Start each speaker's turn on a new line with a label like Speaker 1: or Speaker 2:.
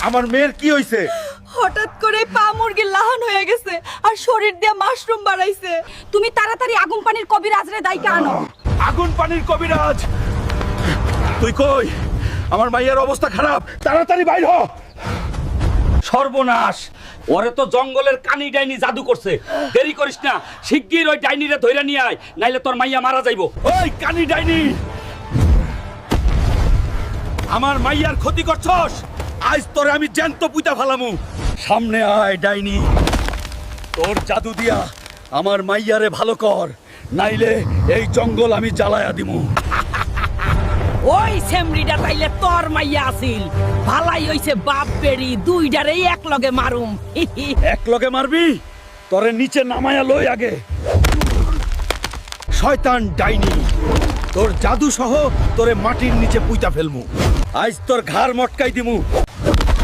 Speaker 1: আমার মেয়ের কি হইছে?
Speaker 2: হঠাৎ করে পা মুরগির লাহান হয়ে গেছে আর শরীর দিয়ে মাশরুম বাড়াইছে। তুমি তাড়াতাড়ি আগুন পানির কবিরাজরে দাইকা আনো।
Speaker 1: আগুন পানির কবিরাজ? তুই কই? আমার মাইয়ার অবস্থা খারাপ, তাড়াতাড়ি বাইর হ।
Speaker 3: সর্বনাশ, ওরে তো জঙ্গলের কানি ডাইনি জাদু করছে। দেরি করিস না, শিগগির ওই ডাইনিরে ধইরা নিয়ে আয়, নাইলে তোর মাইয়া মারা যাইবো।
Speaker 1: ওই কানি ডাইনি, আমার মাইয়ার ক্ষতি করছস, আজ তোরে আমি জ্যান্ত পুইতা ফালামু। সামনে আয় ডাইনি, তোর জাদু দিয়া আমার মাইয়ারে ভালো কর, নাইলে এই জঙ্গল আমি জ্বালায়া দিমু।
Speaker 4: ওই সেমরিটা তাইলে তোর মাইয়া আছিল। ভালাই হইছে বাপ বেড়ি দুইটারেই এক লগে মারুম।
Speaker 1: এক লগে মারবি? তোরে নিচে নামায়া লই আগে। শয়তান ডাইনি, তোর জাদু সহ তোরে মাটির নিচে পুইতা ফেলমু। আজ তোর ঘাড় মটকাই দিমু।